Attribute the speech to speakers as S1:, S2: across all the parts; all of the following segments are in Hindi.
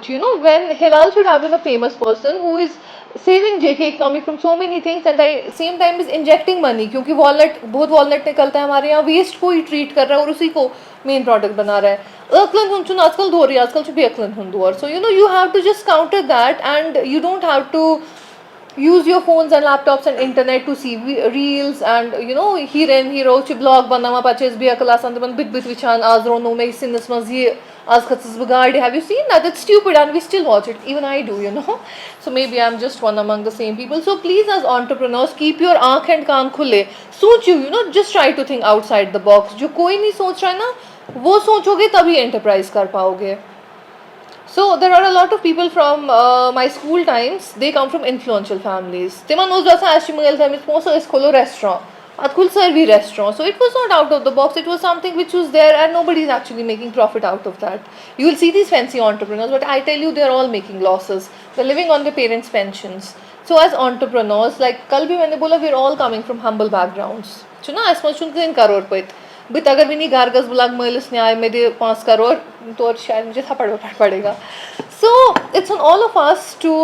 S1: approach. You know, when Hilal should have been a famous person who is saving JK economy from so many things and at same time is injecting money, क्योंकि वॉलनट बहुत वॉलनट निकलता है हमारे यहाँ, वेस्ट को ही ट्रीट कर रहा है और उसी को मेन प्रोडक्ट बना रहा है। अकलन हुन आजकल दो रही आजकल भी अकलन हुन दो, so you know you have to just counter that and you don't have to use your phones and laptops and internet to see reels and you know hero ch blog banama paches be aklas and bit vichan az rono me sinnes mas ye az khatsas bagard. Have you seen that? It's stupid and we still watch it, even I do, you know. So maybe I'm just one among the same people. So please, as entrepreneurs, keep your aankh and kaan khule. Soch you know, just try to think outside the box. Jo koi nahi soch raha na wo sochoge tabhi enterprise kar paoge. So there are a lot of people from my school times. They come from influential families. Timan knows that Ashimel time is also is kholo restaurant. Atkul serve restaurant. So it was not out of the box. It was something which was there, and nobody is actually making profit out of that. You will see these fancy entrepreneurs, but I tell you, they are all making losses. They're living on their parents' pensions. So as entrepreneurs, like कल भी मैंने बोला, we're all coming from humble backgrounds. चुना ऐसा चुनते हैं करोड़पति. बट अगर भी नहीं गारगस बुलाग मलिस न्याय में दे 5 करोड़ तो शायद मुझे थप्पड़ पड़ेगा. So it's on all of us to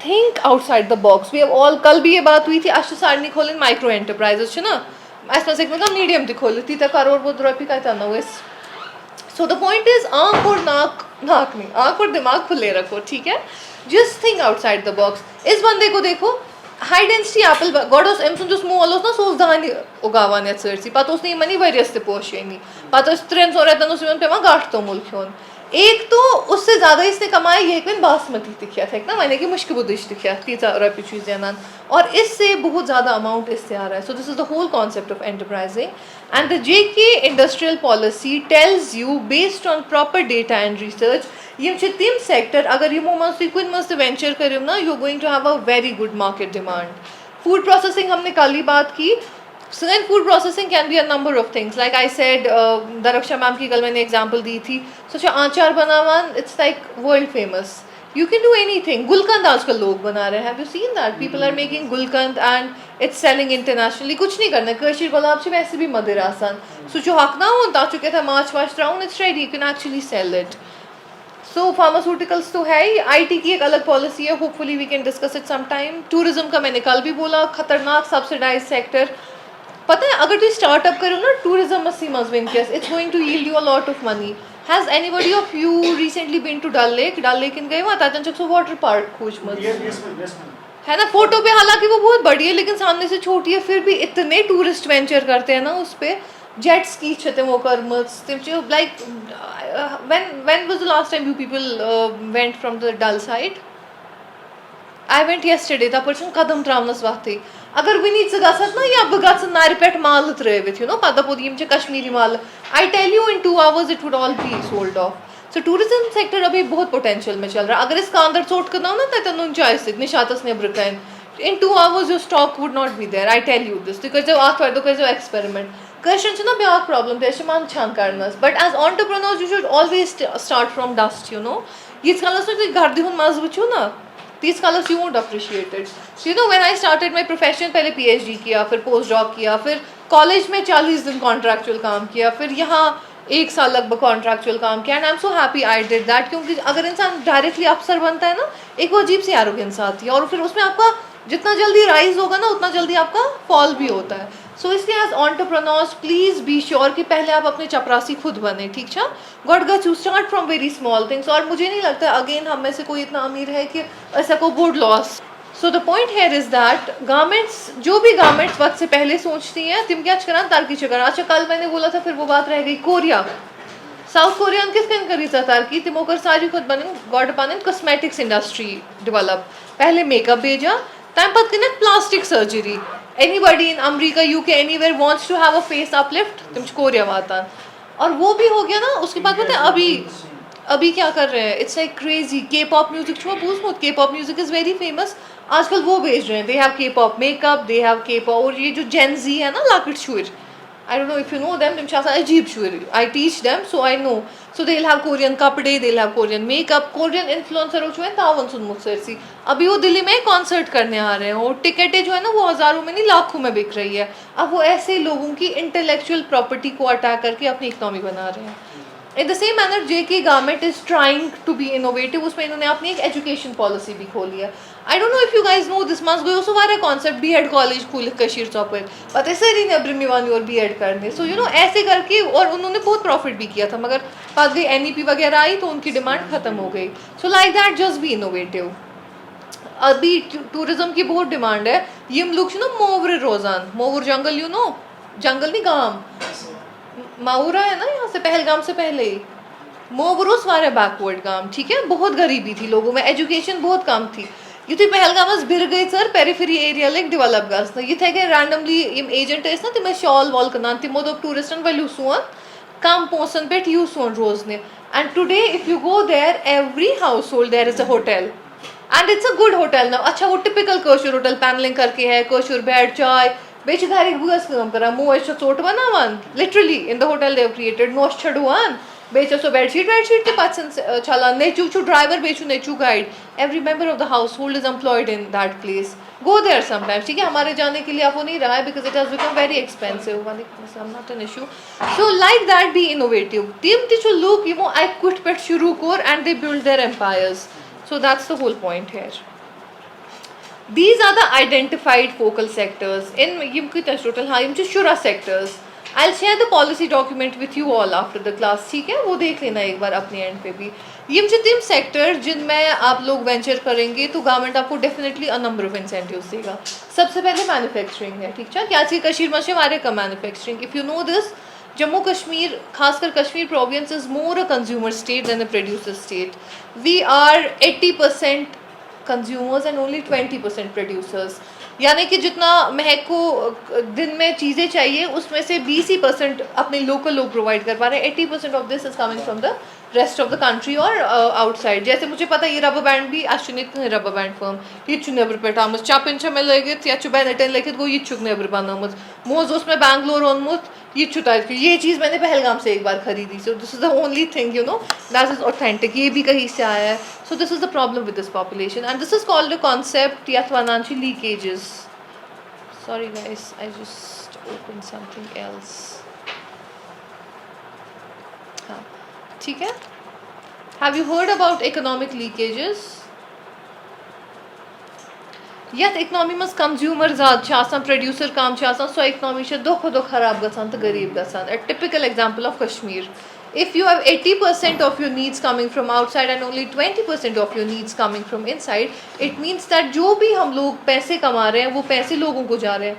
S1: think outside the box. We have all, कल भी ये बात हुई थी, अश सारनी खोलन माइक्रो एंटरप्राइजेस ना ऐसा से मीडियम थी खोल ती करोड़ बहुत रुपये का था ना. सो द पॉइंट इज आंख और नाक नहीं, आंख और दिमाग खुले रखो, ठीक है. Just think outside the box. इस बंदे को देखो, हाई डेंसिटी एप्पल गोडोस एम सुन जो स्मॉल ना सोच दान उगावान या सरसी पत उस नहीं मनी वरियस ते पोशेनी पत उस 300 रहता उस पे वहाँ गाठ तो मुल्क होन. एक तो उससे ज़्यादा इसने कमाया ये कि बासमती दिखिया था ना मैंने कि मुश्किल बुद्धिश दिखिया 30 रुपये चीज़ जाना और इससे बहुत ज़्यादा अमाउंट इससे आ रहा है. So this is the whole concept of enterprising and the JK industrial policy tells you based on proper data and research यम तिम सेक्टर अगर यमो मज कुन मज वेंचर करो ना you going to have a very good market demand. Food processing हमने कल ही बात की. So then food processing can be a number of things. Like I said, Daraksha ma'am की कल मैंने example दी थी. So आचार बनावन, it's like world famous. You can do anything. गुलकंद आजकल लोग बना रहे हैं. Have you seen that? People are making gulkand and it's selling internationally. कुछ नहीं करना. कशीर गुलाब से वैसे भी मदिर आसान. So जो हकना हो ताचु कहता मार्च वाच राउंड it's ready. You can actually sell it. So pharmaceuticals तो है ही. IT की एक अलग पॉलिसी है. Hopefully we can discuss it sometime. Tourism का मैंने कल भी बोला, खतरनाक subsidized sector. पता है अगर तू स्टार्टअप करो ना टूरिज्म मसी मजविन केस it's going to yield you a lot of money. Has anybody of you recently been to Dal lake in गए वहाँ तातन वाटर पार्क खोज मत है ना. फोटो पे हालांकि वो बहुत बड़ी है लेकिन सामने से छोटी है, फिर भी इतने टूरिस्ट वेंचर करते हैं ना उस पर. जेट स्की छते वो कर like when was the last time you people went from the Dal side. I went yesterday. That person kadam travnas vahti. अगर वी नीड गसत ना या बह गन नार पे माल त्रवित यू नो पता पोत यम कश्मीरी माल. I tell you in 2 hours it would all be sold off. So tourism sector अभी बहुत पोटेंशियल में चल रहा है. अगर इस कांदर चोट करना ना तन नुन चाय निशातस नेबर कन in 2 hours your stock would not be there. I tell you this. तुम कर अत वो कर एक्सपेरिमेंट कशन ना ब्या प्रॉब्लम ते मन छान करनस. But as entrepreneurs you should always start from dust you know. यीत कालस तुम घर दिहुन मज वो ना these colors you won't appreciate it. So you know when I started my profession पहले PhD किया, फिर पोस्ट जॉब किया, फिर कॉलेज में 40 दिन कॉन्ट्रैक्चुअल काम किया, फिर यहाँ 1 साल लगभग कॉन्ट्रैक्चुअल काम किया and I am so happy I did that. क्योंकि अगर इंसान डायरेक्टली अफसर बनता है ना एक वो अजीब सी एरोगेंस आती है और फिर उसमें आपका जितना जल्दी राइज होगा ना उतना जल्दी आपका फॉल भी होता है. सो इसलिए as entrepreneurs please be sure कि पहले आप अपने चपरासी खुद बने, ठीक है. God got you start from very small things. और मुझे नहीं लगता अगेन हम में से कोई इतना अमीर है कि ऐसा को would loss. So the point here is that governments जो भी गवर्नमेंट्स वक्त से पहले सोचती हैं तिम क्या करा तारकी चकर. अच्छा कल मैंने बोला था फिर वो बात रह गई. कोरिया साउथ कोरियन किस कन करी तारकी तिम ओकर सारी खुद बन गॉड पान कॉस्मेटिक्स इंडस्ट्री डेवलप. पहले मेकअप भेजा तम पत कन plastic surgery. Anybody in America, UK, anywhere wants to have a face uplift, तुम कोरिया वातान. और वो भी हो गया ना. उसके बाद पता है अभी क्या कर रहे हैं. It's like crazy. K-pop music छुआ पूछ मत. K-pop music is very famous. आजकल वो भेज रहे हैं. They have K-pop makeup, they have K-pop. और ये जो Gen Z है ना लाकड़ शुर, I don't know if you know them. तुम शायद अजीब शुर. I teach them, so I know. So they'll have Korean कपड़े, they'll have Korean makeup, Korean influencer हो चुके हैं तावन सुन मुखसरसी. अभी वो दिल्ली में कॉन्सर्ट करने आ रहे हैं और टिकटें जो है ना वो हज़ारों में नहीं लाखों में बिक रही है. अब वो ऐसे लोगों की इंटेलेक्चुअल प्रॉपर्टी को अटैक करके अपनी इकनॉमी बना रहे हैं. In the same manner JK government is trying to be innovative, उसमें इन्होंने अपनी एक एजुकेशन पॉलिसी भी खोली है. I don't know if you guys know this month गयो सो वारा कॉन्सेप्ट B.Ed कॉलेज खुल कशीर चौपर पता सरी नेब्रम निवान और B.Ed करने. सो यू नो ऐसे करके, और उन्होंने बहुत प्रॉफिट भी किया था, मगर बाद गई NEP वगैरह आई तो उनकी डिमांड खत्म हो गई. सो like that just be innovative. अभी टूरिज्म की बहुत डिमांड है. ये लोग ना मोवर रोजान मोवर जंगल, यू नो जंगल नहीं गांव माऊरा है ना यहाँ से पहलगाम से पहले ही, मोवरोस वारे बैकवर्ड गांव, ठीक है. बहुत गरीबी थी लोगों में, एजुकेशन बहुत कम थी. युथी पहलगामस बिर गई सर पेरिफेरी एरिया लाइक डेवलप गस ये थे रैंडमली यम एजेंट ना तिम शॉल वॉल कनान तिमो दोप टूरिस्टन वल सोन कम पोसन पे सोन रोजने. And today if you go there every household there is a hotel and it's a good hotel ना. अच्छा वो टिपिकल कशूर होटल पैनलिंग करके है, कशूर बेड चाय बेच घर बस कम करा मुँह चोट बनावान लिटरली इन द होटल देव क्रिएटेड नोश छड़वान बेचो सो बेडशीट ते पाचन चलान नेचू छु ड्राइवर बेचू नेचू guide. Every member of the household is employed in that place. Go there sometimes, ठीक है. हमारे जाने के लिए आप वो नहीं रहा है because it has become very expensive, not an issue. So like that be innovative. Team टिचो look you know I quit पेट शुरू कोर and they build their empires. So that's the whole point here. These are the identified focal sectors in total shura sectors. I'll share the policy document with you all after the class, ठीक है. वो देख लेना एक बार अपने एंड पे भी. ये तीन सेक्टर जिनमें आप लोग वेंचर करेंगे तो गवर्नमेंट आपको definitely a number of incentives देगा. सबसे पहले मैन्युफैक्चरिंग है, ठीक है. क्या चीज़ कश्मीर में हमारे का manufacturing. If you know this, Jammu Kashmir खासकर Kashmir province is more a consumer state than a producer state. We are 80% consumers and only 20% producers. यानी कि जितना महक को दिन में चीज़ें चाहिए उसमें से 20% अपने लोकल लोग प्रोवाइड कर पा रहे हैं. 80% of this is coming from the rest of the country और आउटसाइड. जैसे मुझे पता है ये रबर बैंड भी अश्विनित रबर बैंड फर्म ये नेबर पे आमुत चापिन छे लगित या बैनटन लिखित गो ये नेबर बनामुत मोज उसमें बैंगलोर ओनमुत ये चीज़ मैंने पहलगाम से एक बार खरीदी. So this is the only thing you know that is authentic. ये भी कहीं से आया है. So this is the problem with this population and this is called a concept या financial leakages. Sorry guys, I just opened something else. हाँ ठीक है. Have you heard about economic leakages? यथ इकोनॉमी मज कंज्यूमर ज़्यादा प्रोड्यूसर कम सो इकोनॉमी दो खराब गसान तो गरीब गसान. A typical example of Kashmir. If you have 80% of your needs coming from outside and only 20% of your needs coming from inside, it means that जो भी हम लोग पैसे कमा रहे हैं वो पैसे लोगों को जा रहे हैं.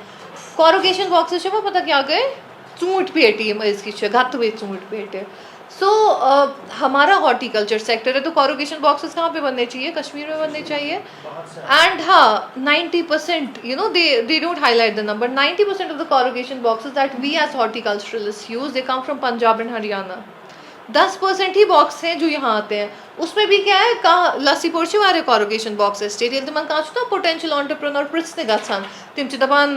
S1: कॉरोगेशन बॉक्सेस वो पता क्या गए चूंट पेटी इसकी घात हुए चूंट पेटे. सो हमारा हॉर्टिकल्चर सेक्टर है तो कॉरोगेशन बॉक्सेस कहाँ पे बनने चाहिए, कश्मीर में बनने चाहिए. एंड हाँ 90% you know they don't highlight the number. 90% of the corrugation boxes that we as horticulturalist use they come from Punjab and Haryana. 10% ही बॉक्स हैं जो यहाँ आते हैं. उसमें भी क्या है कहाँ लस्सी पोर्ची वाले कॉरोगेशन बॉक्सेस स्टेट ये तमन कहाँ पोटेंशियल एंटरप्रेन्योर पृथ्वी गसान तिम दपान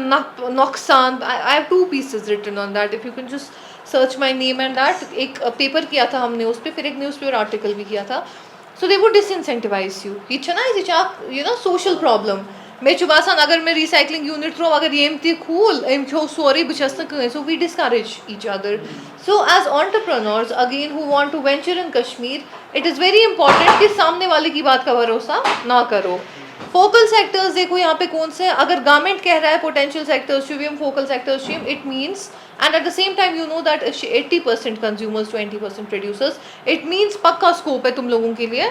S1: नौकसान. I have 2 pieces written on that if you can just search my name and that. एक पेपर किया था हमने उस पर, फिर एक न्यूज़पेपर आर्टिकल भी किया था. सो दे वुड डिसइंसेंटिवाइज यू. ये ना यू नो सोशल प्रॉब्लम मे बासान अगर मैं रिसाइकलिंग यूनिट थ्रो अगर ये एम खूल एम खो सोरी बस न. So we discourage each other. So as entrepreneurs again who want to venture in Kashmir it is very important कि सामने वाले की बात का भरोसा ना करो. फोकल सेक्टर्स देखो यहाँ पे कौन से. अगर गवर्नमेंट कह रहा है potential sectors stream focal sector stream it means and at the same time you know that 80% consumers 20% producers it means पक्का scope है तुम लोगों के लिए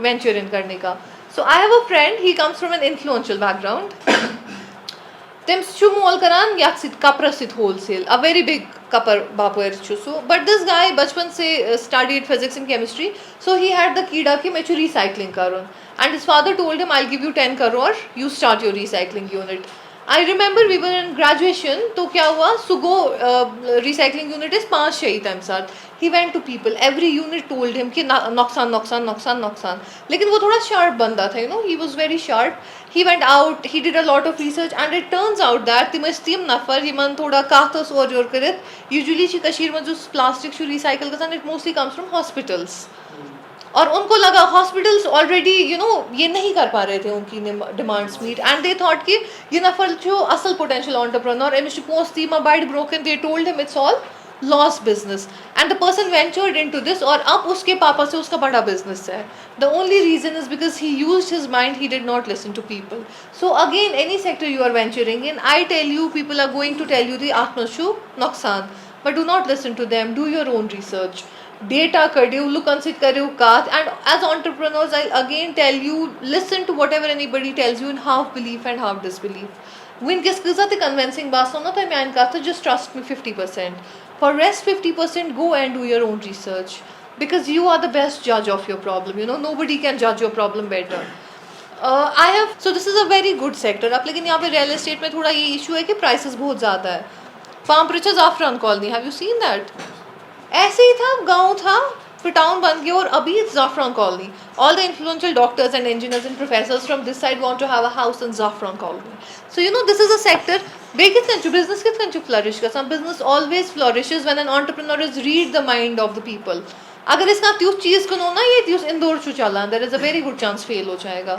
S1: venture in करने का. So I have a friend, he comes from an influential background. Tims chu mol karan yaksit kapra sit wholesale a very big kapar bapuer chusu. But this guy bachpan se studied physics and chemistry, so he had the kida ki मैं recycling karun. And his father told him I'll give you 10 crore, you start your recycling unit. I remember we were in graduation तो क्या हुआ सुगो recycling unit is 5-6 times साथ. He went to people, every unit told him कि नुकसान नुकसान नुकसान नुकसान. लेकिन वो थोड़ा sharp बंदा था, you know, he was very sharp. He went out, he did a lot of research and it turns out that तिमस तीम नफर यमन थोड़ा कातस और जोर करित usually ची कशीर में जो प्लास्टिक शु recycle करसान it mostly comes from hospitals. और उनको लगा हॉस्पिटल्स ऑलरेडी यू नो ये नहीं कर पा रहे थे उनकी demands meet and they thought कि ये नफर जो असल पोटेंशियल एंटरप्रेन्योर एमिश पोस्ट थी मा बाइड broken they told him it's all loss business and the person ventured into this, और अब उसके पापा से उसका बड़ा बिजनेस है. The only reason is because he used his mind, he did not listen to people. So again, any sector you are venturing in, I tell you, people are going to tell you the atmashu noksan, but do not listen to them. Do your own research. Data kadiyo, look and sit kariyo kath, and as entrepreneurs, I'll again tell you, listen to whatever anybody tells you in half belief and half disbelief. Win-kes kızatı convincing baas ona ta mein kahta, just trust me 50%. For rest 50%, go and do your own research, because you are the best judge of your problem. You know, nobody can judge your problem better. I have, so this is a very good sector. अब लेकिन यहाँ पे रियल एस्टेट में थोड़ा ये इशू है कि प्राइसेस बहुत ज़्यादा है. Farm rich Zafran colony, have you seen that? ऐसे ही था, गांव था, फिर टाउन बन गया, और अभी it's Zafran colony. All the influential doctors and engineers and professors from this side want to have a house in Zafran colony. So you know, this is a sector बे कितन बिजनेस कितन फ्लरिश का. Business always flourishes when an entrepreneur is read the mind of the people. अगर इसका त्यूस चीज़ को ना, ये त्यूस इंदौर चू चला, there is a very good chance fail हो जाएगा.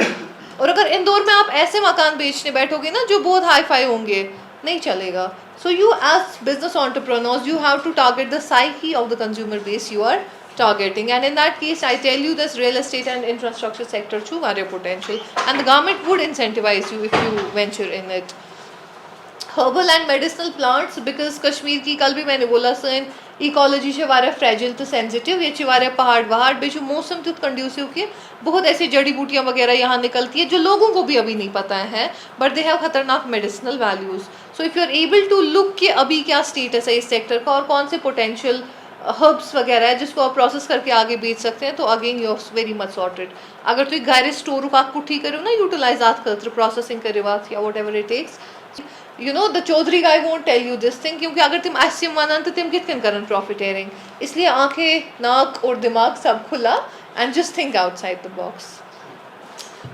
S1: और अगर इंदौर में आप ऐसे मकान बेचने बैठोगे ना जो बहुत हाई फाई होंगे, नहीं चलेगा. So you as business entrepreneurs, you have to target the psyche of the consumer base you are targeting, and in that case I tell you, this real estate and infrastructure sector too are potential, and the government would incentivize you if you venture in it. Herbal and medicinal plants, because Kashmir की कल भी मैंने बोला सन इकोलॉजी से वारे फ्रेजिल तो सेंसिटिव, ये वारे पहाड़ वहाड़ बेचू मौसम तो कंड्यूसिव के बहुत ऐसी जड़ी बूटियाँ वगैरह यहाँ निकलती है जो लोगों को भी अभी नहीं पता है, बट दे हैव खतरनाक medicinal values. So if you are able to look कि अभी क्या स्टेटस है इस सेक्टर का और कौन से पोटेंशियल हर्ब्स वगैरह है जिसको आप प्रोसेस करके आगे बेच सकते हैं, तो again you are very much sorted. अगर तुम घर स्टोर का ठीक करो ना, यूटिलाइज आत कर प्रोसेसिंग करे बात या whatever it takes. You know the Chaudhary guy won't tell you this thing, क्योंकि अगर तुम ऐसे वन तो तुम कितन करन प्रॉफिटेरिंग. इसलिए आंखें, नाक और दिमाग सब खुला, and just think outside the box.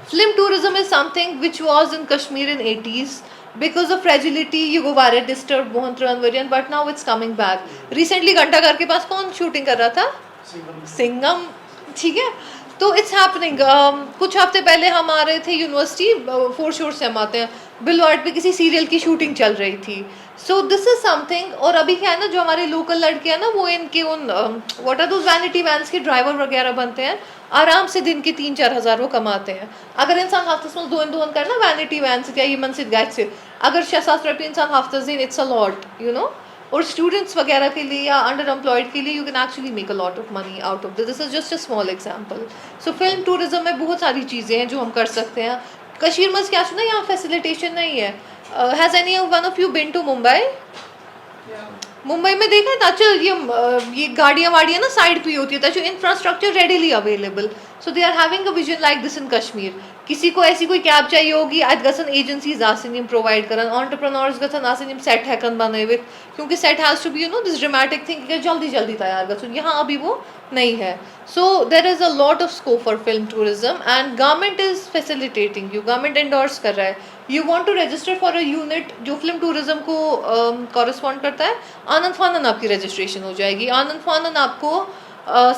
S1: Film tourism is something which was in Kashmir in 80s. Because of fragility, you go वारे डिस्टर्ब बहुत run, but now it's coming back. Recently घंटा घर के पास कौन शूटिंग कर रहा था? सिंगम. ठीक है, तो इट्स हैपनिंग. कुछ हफ्ते पहले हम आ रहे थे यूनिवर्सिटी, फोर शोर से हम आते हैं, बिलवार्ड पे किसी सीरियल की शूटिंग चल रही थी. सो दिस इज समथिंग. और अभी क्या है ना, जो हमारे लोकल लड़के हैं ना, वो इनके उन what are those vanity vans के ड्राइवर वगैरह बनते हैं, आराम से दिन के 3-4 हज़ार वो कमाते हैं. अगर इंसान हफ्ते में दोन करना वैनिटी वैन से या ये मन से गैस से, अगर 6-7 रुपये इंसान हफ्ते दिन, it's a lot, you know. और स्टूडेंट्स वगैरह के लिए या अंडर एम्प्लॉयड के लिए, you can actually make a lot of money out of this is just a small example. So film tourism में बहुत सारी चीज़ें हैं जो हम कर सकते हैं. कश्मीर में क्या सुना, यहाँ फैसिलिटेशन नहीं है. Has any one of you been to Mumbai? Mumbai में देखा है ना, चल ये गाड़ियाँ वाड़ियाँ ना साइड पे होती है, जो infrastructure readily available. So they are having a vision like this in Kashmir. किसी को ऐसी कोई कैब चाहिए होगी, आज गसन एजेंसीज आसन यम प्रोवाइड करन, एंटरप्रेन्योर्स गसन आसन यम सेट हैकन बनावे, क्योंकि set has to be, you know, this dramatic thing कि जल्दी जल्दी तैयार गसन. यहाँ अभी वो नहीं है. So there is a lot of scope for film tourism, and government is facilitating you, government endorse कर रहा है. You want to register for a unit जो फिल्म टूरिज्म को कॉरेस्पॉन्ड करता है, आनंद फानन आपकी रजिस्ट्रेशन हो जाएगी. आनंद फानन आपको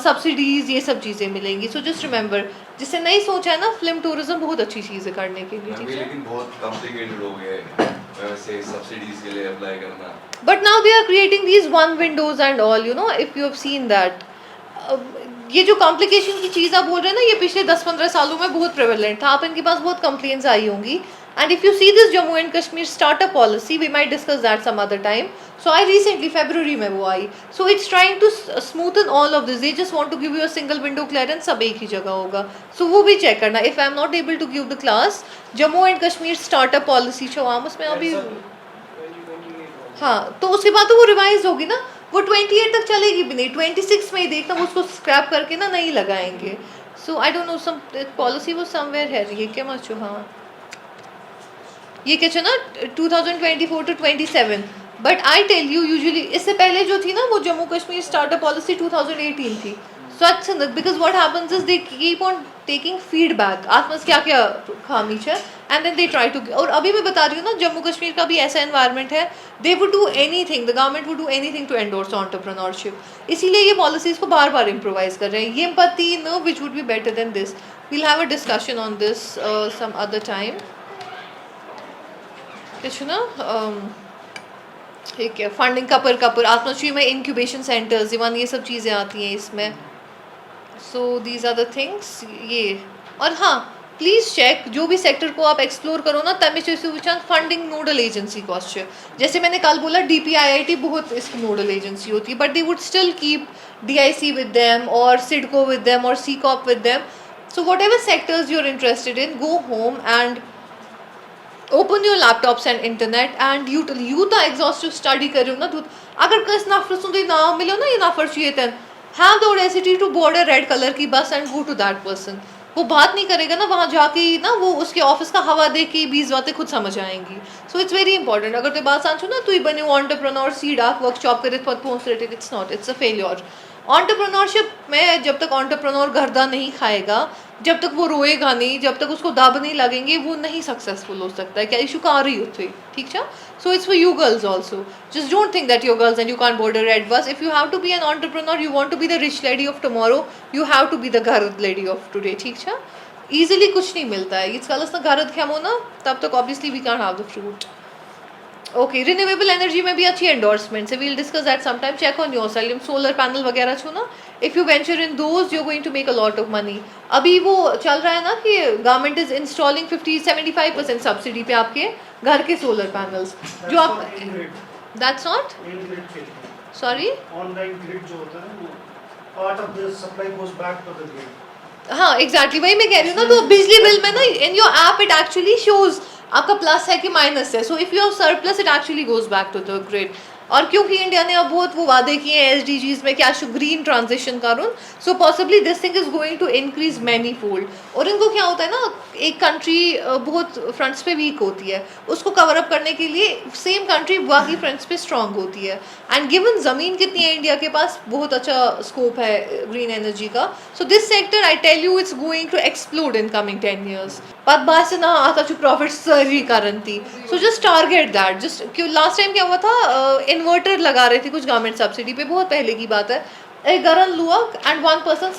S1: सब्सिडीज़ ये सब चीज़ें मिलेंगी. सो जस्ट रिमेंबर, जिससे नहीं सोचा है ना, फिल्म टूरिज्म बहुत अच्छी चीज़ है करने के लिए. ठीक है,
S2: लेकिन बहुत कॉम्प्लिकेटेड हो गया है वैसे सब्सिडीज के लिए अप्लाई करना.
S1: But now they are creating these one windows and all, you know, if you have seen that. ये जो कॉम्प्लिकेशन की चीज़ आप बोल रहे हैं ना, ये पिछले 10-15 सालों में बहुत प्रेवलेंट था. आप इनके पास बहुत कंप्लेंट्स आई होंगी. And if you see this Jammu and Kashmir startup policy, we might discuss that some other time. So I recently, February में वो आई. So it's trying to smoothen all of this. They just want to give you a single window clearance, सब एक ही जगह होगा. So वो भी check करना. If I'm not able to give the class, Jammu and Kashmir startup policy जो हम उसमें अभी, हाँ, तो उसके बाद तो वो रिवाइज होगी ना, वो 28 तक चलेगी भी नहीं, 26 में ही देखना, वो उसको स्क्रैप करके ना नहीं लगाएंगे. So I don't know, some policy was somewhere है ये क्या मत छो. हाँ, ये क्या ना 2024 to 27. But I tell you, usually इससे पहले जो थी ना, वो जम्मू कश्मीर स्टार्टअप पॉलिसी 2018 थी. स्वच्छ because what happens is they keep on taking feedback, आसपास क्या क्या खामी है, and then they try to. और अभी मैं बता रही हूँ ना, जम्मू कश्मीर का भी ऐसा एनवायरनमेंट है, they would do anything, the government would do anything to endorse entrepreneurship. इसीलिए ये पॉलिसीज़ को बार बार इम्प्रोवाइज कर रहे हैं. ये empathy know which would be better than this. We'll have a discussion on this some other time. कुछ ना ठीक है, फंडिंग कपर कपर आत्मश्री में इंक्यूबेशन सेंटर्स इवन ये सब चीज़ें आती हैं इसमें. So these are the things ये. और हाँ, प्लीज़ चेक जो भी सेक्टर को आप एक्सप्लोर करो ना तब में फंडिंग नोडल एजेंसी कॉस्ट. जैसे मैंने कल बोला DPIIT बहुत इसकी नोडल एजेंसी होती है, but they would still keep DIC with them और सिडको विद देम और CCOP with them. So whatever sectors you are interested in, go home and open your laptops and internet and you तो exhaustive study कर रहे हो ना तो अगर किस नफर सुन ना मिलो ना ये नफर चाहिए then have the audacity to board a red color की बस and go to that person. वो बात नहीं करेगा ना वहाँ जाके ना वो उसके ऑफिस का हवा दे के 20 बातें खुद समझ आएंगी. So it's very important. अगर तो बात सांचो ना तू बने एंटरप्रेन्योर सीडा वर्कशॉप करे पद पहुँच रहे थे, it's not, it's a failure. Entrepreneurship में जब तक एंटरप्रेन्योर गर्दा नहीं खाएगा, जब तक वो रोएगा नहीं, जब तक उसको दाब नहीं लगेंगे, वो नहीं सक्सेसफुल हो सकता है. क्या इशू का आ रही होती, ठीक है. So it's for you girls also. Just don't think that your girls and you can board a red bus. If you have to be an entrepreneur, you want to be the rich lady of tomorrow, you have to be the guard lady of today, ठीक है. ईजिली कुछ नहीं मिलता है. इस कल गर्द खेमो ना तब तक obviously we can have the fruit. Okay, renewable energy में भी अच्छी एंडोर्समेंट्स है. We'll discuss that sometime. Check on yourself. Solar panel वगैरह छो ना, if you venture in those you are going to make a lot of money. अभी वो चल रहा है ना कि गवर्नमेंट इज इंस्टॉलिंग 50-75% सब्सिडी पे आपके घर के सोलर पैनल्स जो आप. That's not, sorry,
S3: online grid जो होता है वो part of the supply goes back to the grid.
S1: हाँ एग्जैक्टली वही मैं कह रही हूँ ना. तो बिजली बिल में ना in your app it actually shows आपका प्लस है कि माइनस है. So if you have surplus it actually goes back to the grid. और क्योंकि इंडिया ने अब बहुत वो वादे किए हैं SDGs में कि आज ग्रीन ट्रांजिशन करूँ, so possibly this thing is going to increase manyfold. और इनको क्या होता है ना, एक कंट्री बहुत फ्रंट्स पे वीक होती है, उसको कवर अप करने के लिए सेम कंट्री बाकी फ्रंट्स पे स्ट्रांग होती है. एंड गिवन ज़मीन कितनी है इंडिया के पास, बहुत अच्छा स्कोप है ग्रीन एनर्जी का. So this sector I tell you it's going to explode in coming 10 years. बात बात से ना आता जो प्रॉफिट सारी करन थी. So just target that. Just क्यों लास्ट टाइम क्या हुआ था, इन्वर्टर लगा रहे थे कुछ गवर्नमेंट सब्सिडी पे, बहुत पहले की बात है. एक गरन लुआ and one person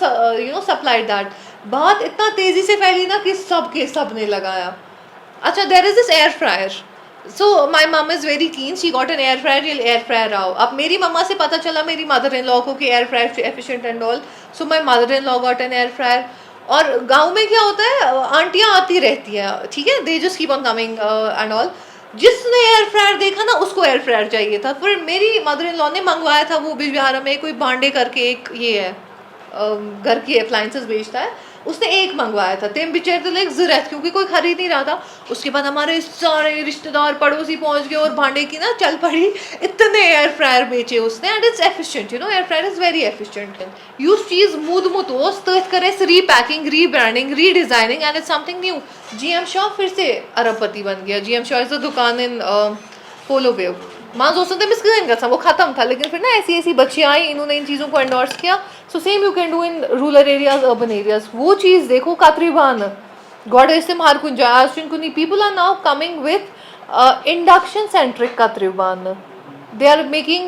S1: supplied that. बात इतना तेजी से फैली ना कि सब ने लगाया. अच्छा, there is this air fryer. So my mum is very keen, she got an air fryer. ये एयर फ्रायर आओ. अब मेरी मम्मा से पता चला मेरी मदर इन लॉ को कि air fryer efficient and all. So my mother in law got an air fryer. और गांव में क्या होता है, आंटियां आती रहती हैं, ठीक है, they just keep on coming and all. जिसने एयर फ्रायर देखा ना उसको एयर फ्रायर चाहिए था. फिर मेरी मदर इन लॉ ने मंगवाया था, वो बिजबिहारा में कोई भांडे करके एक ये है घर की अप्लाइंसेस बेचता है, उसने एक मंगवाया था. तेम बेचारे तो लाइक ज़रूरत क्योंकि कोई खरीद नहीं रहा था. उसके बाद हमारे सारे रिश्तेदार पड़ोसी पहुंच गए और भांडे की ना चल पड़ी. इतने एयर फ्रायर बेचे उसने. And it's efficient, you know, air fryer is very efficient. Use चीज़ मुद मुतोस तथ करे repacking, rebranding, redesigning and it's something new. GM शॉ फिर से अरबपति बन गया. GM शॉ इज़ अ दुकान इन पोलो वेव. माँ दोस्तों मिस करेंगे था, वो ख़त्म था. लेकिन फिर ना ऐसी बच्चियाँ आई, इन्होंने इन चीज़ों को एंडोर्स किया. So same you can do in rural areas, urban areas. वो चीज़ देखो कातरीबान गॉड इस्तेम हार कुंजा आश्विन कुनी people are now coming with induction centric कातरीबान. they are making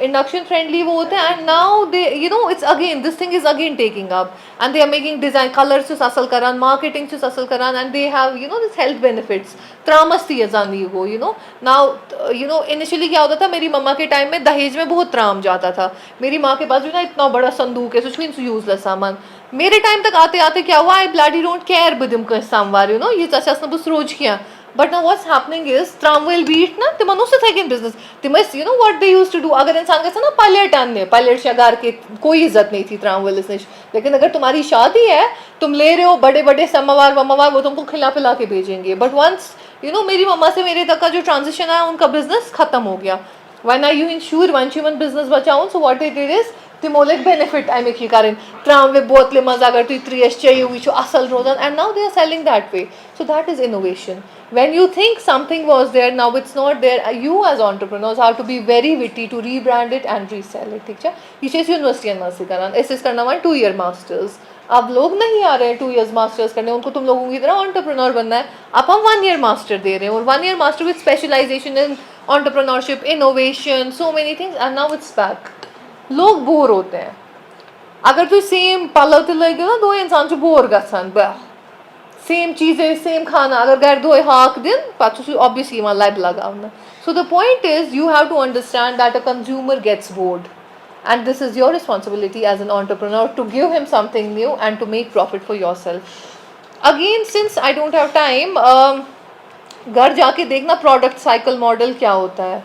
S1: induction friendly वो होते हैं. and now they, you know, it's again, this thing is again taking up and they are making design colors से असल करान, marketing से असल करान, and they have, you know, this health benefits. त्रामस्ती है जानी वो, you know. now you know initially क्या होता था, मेरी मम्मा के टाइम में दहेज में बहुत त्राम जाता था. मेरी माँ के पास भी ना इतना बड़ा संदूक है, सुच मीन्स यूजलेस सामान. मेरे टाइम तक आते आते क्या हुआ, आई ब्लडी डोंट केयर बदिम का सामवार, you know, ये चाचा बस रोज किया. But now what's happening is tram will beat ना तिमन उससे second business. तिमस, you know what they used to do, अगर इंसान के साथ ना पायलट आने, पायलट शगार के कोई इज्जत नहीं थी tram will इसने. लेकिन अगर तुम्हारी शादी है, तुम ले रहे हो बड़े बड़े समवार वमवार, वो तुमको खिला पिला के भेजेंगे. But once you know मेरी मम्मा से मेरे तक का जो ट्रांजिशन आया, उनका बिजनेस खत्म हो गया. When are you insure once you business बचाऊं? So what they did is तिमोलिक benefit I make करें tram वे बहुत ले मजा अगर तू 3S चाहिए हुई जो असल रोज़ान, and now they are selling that way. So that is innovation. When you think something was there, now it's not there. You as entrepreneurs have to be very witty to rebrand it and resell it. ठीक है, ये चीज़ यूनिवर्सिटी एनवर्सिटी कराना, एसएस करना वन 2 year मास्टर्स. अब लोग नहीं आ रहे हैं 2 years मास्टर्स करने, उनको तुम लोगों की तरह एंटरप्रेन्योर बनना है. अब हम 1 year मास्टर दे रहे हैं, और 1 year master with specialization in entrepreneurship, innovation, so many things. And now it's back. लोग बोर होते हैं. अगर तू सेम पलव तो लगे ना दो इंसान जो बोर गसान सेम चीज़ें सेम खाना अगर घर धोए हाक दिन पत्त obviously यिवान लबि लगावना. So the point is you have to understand that a consumer gets bored, and this is your responsibility as an entrepreneur to give him something new and to make profit for yourself. Again, since I don't have time, घर जाके देखना प्रोडक्ट साइकिल मॉडल क्या होता है.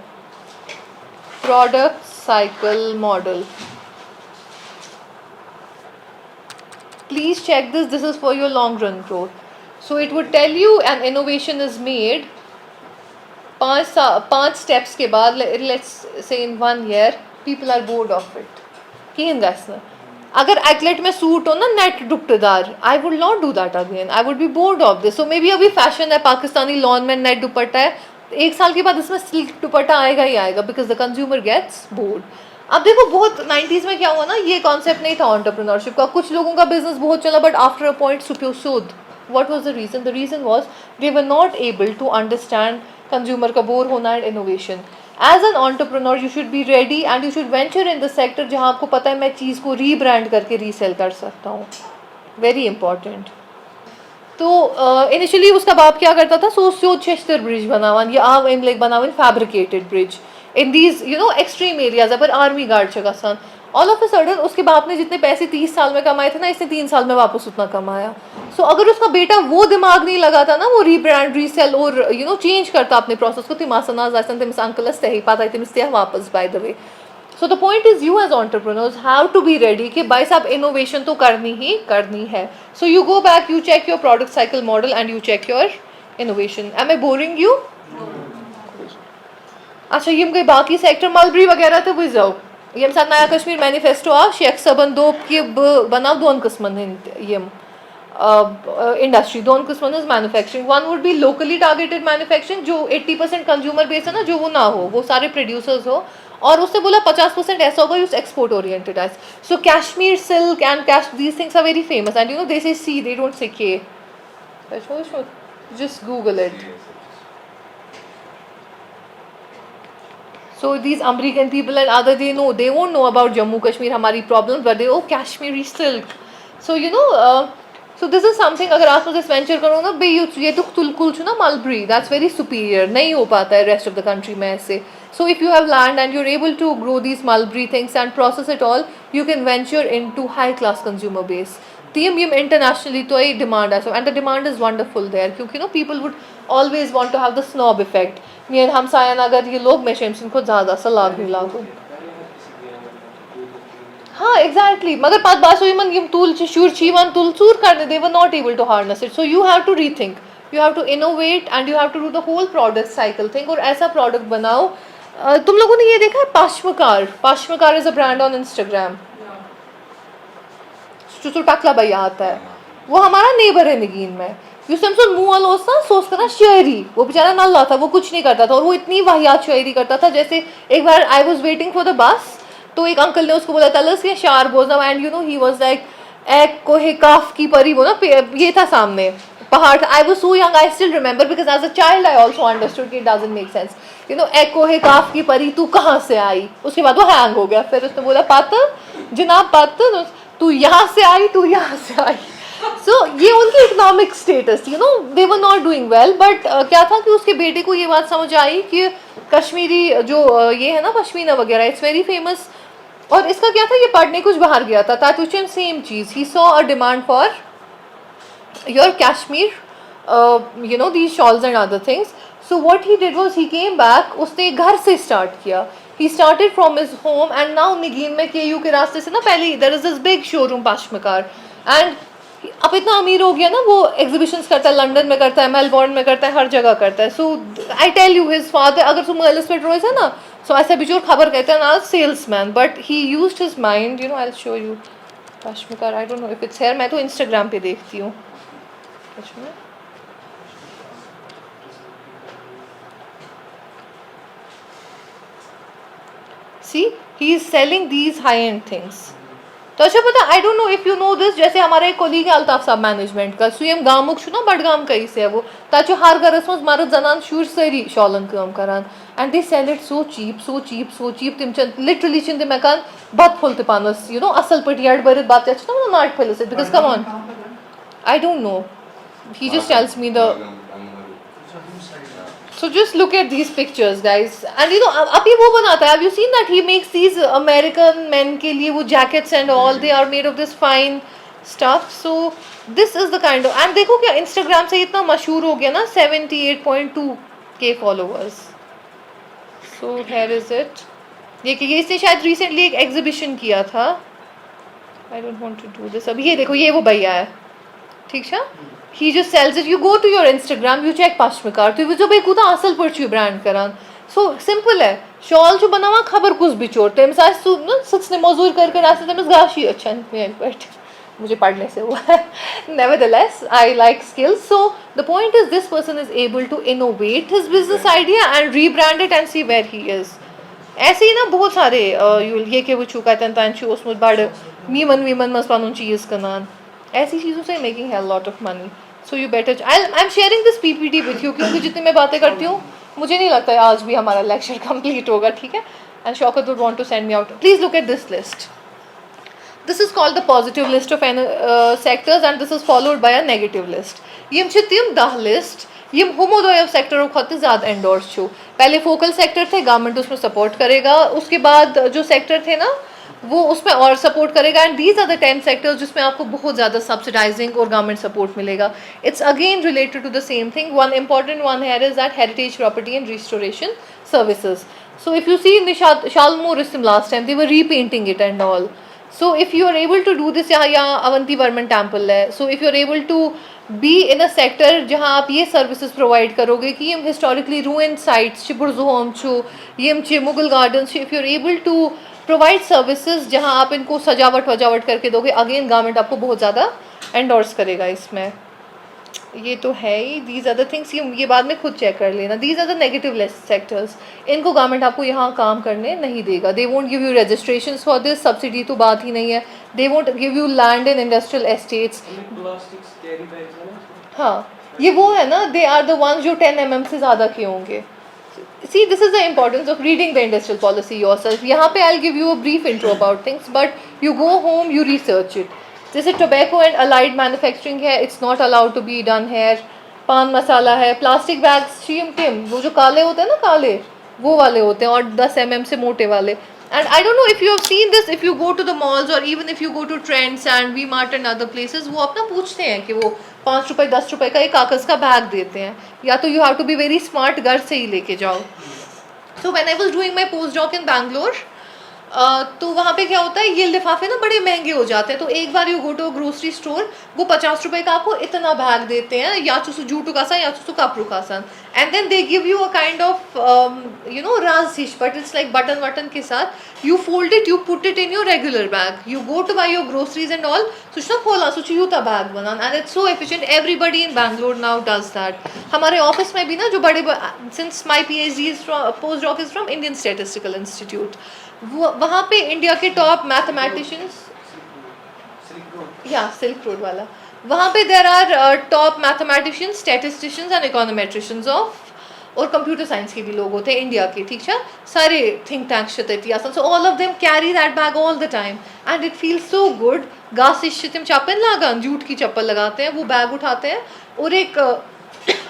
S1: Product cycle model, please check this is for your long run growth. So it would tell you an innovation is made 5 steps के बाद, let's say in 1 year people are bored of it. कहीं गैसना अगर एथलेट में सूट हो ना नेट दुपट्टेदार, I would not do that again, I would be bored of this. So maybe अभी फैशन है पाकिस्तानी लॉन में नेट दुपट्टा है, 1 साल के बाद इसमें सिल्क दुपट्टा आएगा ही आएगा because the consumer gets bored. अब देखो बहुत 90s में क्या हुआ ना, ये कॉन्सेप्ट नहीं था एंटरप्रेन्योरशिप का. कुछ लोगों का बिजनेस बहुत चला बट आफ्टर अ पॉइंट सुप्योसोद. What was the reason? The reason was they were not able to understand consumer का बोर होना and innovation. As an entrepreneur you should be ready and you should venture in the sector जहाँ आपको पता है मैं चीज़ को रीब्रांड करके रीसेल कर सकता हूँ. Very important. तो इनिशियली उसका बाप क्या करता था, सोच शेस्टर ब्रिज बनावन या आव एम लेक बनावन fabricated bridge in these extreme areas पर आर्मी गार्ड छ गसान. ऑल ऑफ अ सडन उसके बाप ने जितने पैसे 30 साल में कमाए थे ना, इसने 3 साल में वापस उतना कमाया. सो अगर उसका बेटा वो दिमाग नहीं लगाता ना, वो रीब्रांड रीसेल और चेंज करता अपने प्रोसेस को, तिमासनाज आसन तमिस अंकलस तही पाता तमिस तह वापस by the way. So the point is you as entrepreneurs have to be ready कि भाई साहब इनोवेशन तो करनी ही करनी है. So you go back, you check your product cycle model and you check your innovation. Am I boring you? अच्छा यम गई बाकी सेक्टर मलबरी वगैरह तो बुझ जाओ. यम साथ नया कश्मीर मैनिफेस्टो आ शेख सबन दो कि बनाव 2 किस्मन यम इंडस्ट्री 2 किस्मन is manufacturing. One would be locally targeted manufacturing जो 80% कंज्यूमर बेस है ना, जो वो ना हो, वो सारे प्रोड्यूसर्स हो. और उससे बोला 50% ऐसा होगा use export oriented as. So Kashmir silk and these things are very famous and they say C, they don't say K. Just Google it. So these American people and other, they won't know about Jammu Kashmir, हमारी problems, but they, oh Kashmiri silk. So so this is something अगर आप मुझे venture करो ना बे ये तो तुलकुल छु ना Mulberry, that's very superior, नहीं हो पाता है rest of the country में ऐसे. So if you have land and you're able to grow these Mulberry things and process it all, you can venture into high class consumer base. तीम Yama internationally तो ये demand है, so and the demand is wonderful there क्योंकि people would always want to have the snob effect. मेरे हमसाया अगर ये लोग में शेम्स इनको ज़्यादा सा लाग भी लागू. हाँ एग्जैक्टली, मगर पात बात हुई मन यम तूल शूर चीवन तूल चूर करने, they were not able to harness it. So you have to rethink, you have to innovate and you have to do the whole product cycle thing. और ऐसा प्रोडक्ट बनाओ. तुम लोगों ने ये देखा है Pashmkar? Pashmkar is a brand on Instagram. जो टकला भैया आता है वो हमारा नेबर है नगीन में. यूसमसन मुँह लोसा सोच करना शायरी, वो बेचारा नल्ला था, वो कुछ नहीं करता था और वो इतनी वाहियात शायरी करता था. जैसे एक बार I was waiting for the bus, तो एक अंकल ने उसको बोला तलस ये शार बोलना एंड ही वाज लाइक एक कोहे काफ की परी वो ना ये था सामने पहाड़ था. I was so young, I still remember because as a child I also understood कि इट डजंट मेक सेंस. एक कोहे काफ की परी तू कहाँ से आई. उसके बाद वो हैंग हो गया. फिर उसने बोला पातर जनाब पातर तू यहाँ से आई, तू यहाँ से आई. So ये उनकी economic status they were not doing well, but क्या था कि उसके बेटे को ये बात समझ आई कि कश्मीरी जो ये है ना पश्मीना वगैरह, इट्स वेरी फेमस. और इसका क्या था, ये पढ़ने कुछ बाहर गया था तातुचन सेम चीज़. He saw a demand for your Kashmir these shawls and other things. So what he did was he came back, उसने घर से स्टार्ट किया. He started from his home and now निगीन में KU के रास्ते से ना पहले there is this big showroom पाश्मकार. And अब इतना अमीर हो गया ना, वो एग्जीबिशंस करता है, लंदन में करता है, मेलबोर्न में करता है, हर जगह करता है. So I tell you his father, अगर तुम एलिसबेथ रॉयस है ना, सो ऐसा भी जो खबर कहते हैं ना salesman, but he used his mind. I will show you पाश्मकार. I don't know if it's here, मैं तो इंस्टाग्राम पे देखती हूँ. See he is selling these high and things. तो अच्छा पता, I don't know if you know this, जैसे हमारे एक कोलीग है अल्ताफ साहब मैनेजमेंट का, सुयम गामुक छु ना बडगाम कई से है वो, ताचो हर गरस मज मर्द जनान शूर सारी शॉलन काम करान and they sell it so cheap so cheap so cheap. तिम चंद लिटरली चिंद मेकान बत फुल ते पानस असल पट याड बरित बात छ ना नाट फलिस because come on I don't know He just tells me the.
S3: So inside.
S1: So just look at these pictures, guys. And अब ये वो बनाता है. Have you seen that he makes these American men के लिए वो jackets and all? They are made of this fine stuff. So this is the kind of. And देखो क्या Instagram से इतना मशहूर हो गया ना, 78.2K followers. So here is it. ये इसने शायद recently एक exhibition किया था. I don't want to do this. अभी ये देखो ये वो भैया है. ठीक है? He just sells it. You go to your Instagram, you check पश्मिका. तो वो जो भाई कुदा असल परचू ब्रांड करान. So simple है. शॉल जो बनावा खबर कुछ भी चोर. तेम साथ सु न सच्चे मजदूर कर ऐसे तेम गाशी अच्छा नहीं बट मुझे पढ़ने से हुआ है. Nevertheless, I like skills. So the point is, this person is able to innovate his business idea and rebrand it and see where he is. ऐसे ही ना बहुत सारे ये के वो चुका तंतांचु उसमें बड़ मीमन मस्पानुन चीज़ करना ऐसी चीज़ों से मेकिंग है lot of money. So you better I am sharing this PPT with you क्योंकि जितनी मैं बातें करती हूँ मुझे नहीं लगता है आज भी हमारा लेक्चर कंप्लीट होगा. ठीक है. And Shaukat would want to send me out. Please look at this list. This is called the positive list of sectors and this is followed by a negative list. यम छ तिम 10 लिस्ट यम हुमोदोय सेक्टर खत ज़्यादा एंडोर्स छो. पहले फोकल सेक्टर थे, गवर्नमेंट उसमें सपोर्ट करेगा. उसके बाद जो सेक्टर थे ना वो उसमें और सपोर्ट करेगा. And these are the 10 sectors जिसमें आपको बहुत ज़्यादा सब्सिडाइजिंग और गवर्नमेंट सपोर्ट मिलेगा. It's again related to the same thing. One important one here is that heritage property and restoration services. So if you see in the शालमोर इस्म last time they were repainting it and all. So if you are able to do this, यहाँ अवंती वर्मन टेम्पल है. So if you are able to be in a sector जहाँ आप ये services provide करोगे कि ये historically ruined sites च बुर्ज़ुहोम छु ये च मुगल gardens च, if you are able to provide services जहाँ आप इनको सजावट करके दोगे, again गवर्नमेंट आपको बहुत ज़्यादा endorse करेगा इसमें. ये तो है ही. दीज आर द थिंग्स ये बाद में खुद चेक कर लेना. These are the negative list sectors. इनको गवर्नमेंट आपको यहाँ काम करने नहीं देगा. They won't give you registration for this. Subsidy तो बात ही नहीं है. They won't give you land in industrial estates. हाँ ये वो है ना, दे आर द वंस जो 10 mm से ज़्यादा के होंगे. See, this is the importance of reading the industrial policy yourself. यहाँ पे I'll give you a brief intro about things, but you go home, you research it. जैसे टोबैको एंड अलाइड मैन्युफैक्चरिंग है, it's not allowed to be done here. Paan masala है. प्लास्टिक बैग्स टिम वो जो काले होते हैं ना, काले वो वाले होते हैं और 10 mm से मोटे वाले. And I don't know if you have seen this, if you go to the malls और even if you go to Trends and V Mart and other places, वो अपना पूछते हैं कि वो 5 रुपये 10 रुपये का एक कागज़ का बैग देते हैं, या तो you have to be very smart, घर से ही लेके जाओ. So when I was doing my post doc in Bangalore, तो वहाँ पे क्या होता है, ये लिफाफे ना बड़े महंगे हो जाते हैं. तो एक बार you go to grocery store, वो 50 रुपये का आपको इतना बैग देते हैं, या तो जूटू का सा या तो कपड़ू का सा. And then they give you a kind of राजिश, बट इट्स लाइक बटन के साथ. You fold it, you put it in your regular bag, you go to buy your groceries and all. सुचना खोला सुच यूता बैग बना. And it's so efficient. Everybody in Bangalore now does that. हमारे ऑफिस में भी ना जो बड़े, since my PhD post doc is from Indian Statistical institute, वहाँ पे इंडिया के टॉप मैथमेटिशियंस, या सिल्क रोड वाला, वहाँ पे there are top mathematicians, statisticians and econometricians of, और कंप्यूटर साइंस के भी लोग होते हैं इंडिया के. ठीक है. सारे थिंक टैंक्स शतैतियासन. So all of them carry that bag all the time and it feels so good. गासिम चप्पल लगान, जूट की चप्पल लगाते हैं, वो बैग उठाते हैं और एक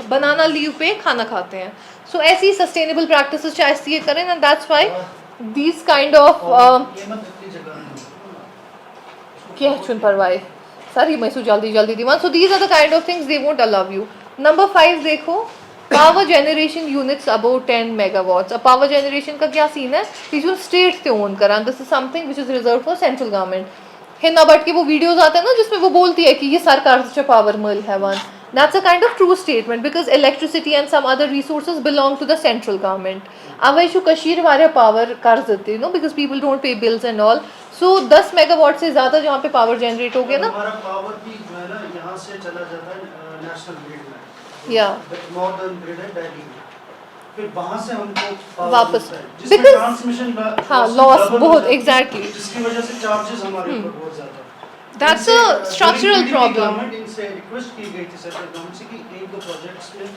S1: बनाना लीव पे खाना खाते हैं. सो ऐसी सस्टेनेबल प्रैक्टिसेस चाहिए करें. And that's why these kind of क्या चुन परवाए सारी मैं जल्दी दीवान. So these are the kind of things they won't allow you. Number 5 देखो, power generation units above 10 megawatts. अब power generation का क्या सीन है, जो स्टेट से ओन करा. This is something which is reserved for central government. Hina but के वो वीडियोस आते हैं ना जिसमें वो बोलती है कि ये सरकार से पावर मिल है one. That's a kind of true statement because electricity and some other resources belong to the central government. अब वही जो कश्मीर वाले पावर कर देते हैं, because people don't pay bills and all. So 10 megawatt से ज़्यादा जहाँ पे पावर जनरेट हो गया ना,
S3: हमारा पावर भी जो है ना यहाँ से चला जाता है नेशनल ग्रिड में,
S1: या
S3: नॉर्दर्न ग्रिड है दिल्ली में, फिर वहाँ से हमको
S1: वापस,
S3: जिसमें ट्रांसमिशन
S1: हाँ लॉस बहुत एग्जैक्टली,
S3: जिसकी वजह से चार्जेस हमारे ऊपर बहुत ज़्यादा.
S1: That's a structural problem.
S3: Government इनसे रिक्वेस्ट की गई थी सेंट्रल गवर्नमेंट से कि एक दो प्रोजेक्ट्स में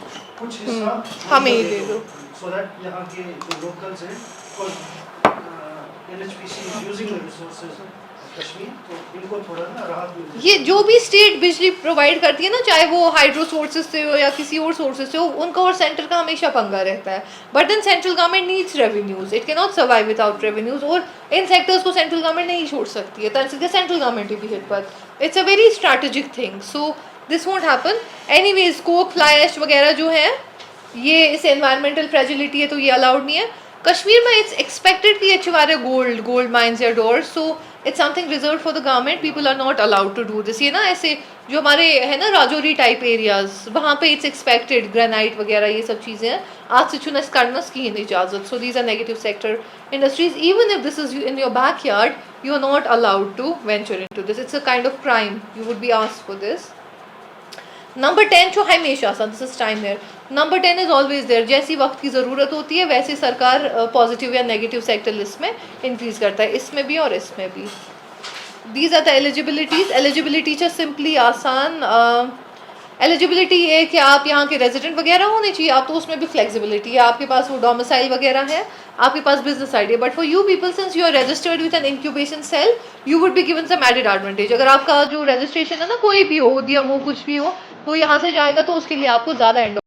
S3: कुछ हिस्सा
S1: हमें ही दे दो,
S3: सो दैट यहाँ के जो लोकल्स हैं, NHPC is using the resources Kashmir, तो इनको थोड़ा ना राहत मिल जाएगी।
S1: ये जो भी स्टेट बिजली प्रोवाइड करती है ना, चाहे वो हाइड्रो सोर्सेज से हो या किसी और सोर्सेज से हो, उनका और सेंटर का हमेशा पंगा रहता है। But then central government needs revenues, it can not survive without revenues, और इन सेक्टर्स को सेंट्रल गवर्नमेंट नहीं छोड़ सकती है, तरह से सेंट्रल गवर्नमेंट भी हिट, पर it's a very strategic thing, so this won't happen. Anyways coke fly ash वगैरह जो है ये इस एनवायरमेंटल फ्रेजिलिटी है, तो ये अलाउड नहीं है। कश्मीर में इट्स एक्सपेक्टेड कि अच्छे वाले गोल्ड माइंस या डोर्स, so it's something reserve for the government, people are not allowed to do this. ये ना ऐसे जो हमारे है ना राजौरी टाइप एरियाज, वहाँ पे इट्स एक्सपेक्टेड ग्रेनाइट वगैरह ये सब चीज़ें हैं, आज से चुनस करनस की इजाज़त। So these are negative sector industries, even if this is in your back yard you are not allowed to venture into this, it's a kind of crime, you would be asked for this. Number 10 जो हमेशा this is time there, number 10 is always there, जैसी वक्त की ज़रूरत होती है वैसे सरकार पॉजिटिव या नेगेटिव सेक्टर लिस्ट में इंक्रीज करता है, इसमें भी और इसमें भी। These are the eligibilities, eligibility जो सिंपली आसान एलिजिबिलिटी ये कि आप यहाँ के रेजिडेंट वगैरह होने चाहिए, आप तो उसमें भी फ्लेक्सिबिलिटी है, आपके पास वो डोमिसाइल वगैरह है, आपके पास business idea, but for you people since you are registered with an incubation cell you would be given some added advantage. अगर आपका जो रजिस्ट्रेशन है ना कोई भी हो, उद्यम हो, कुछ भी हो, तो यहाँ से जाएगा तो उसके लिए आपको ज़्यादा एंड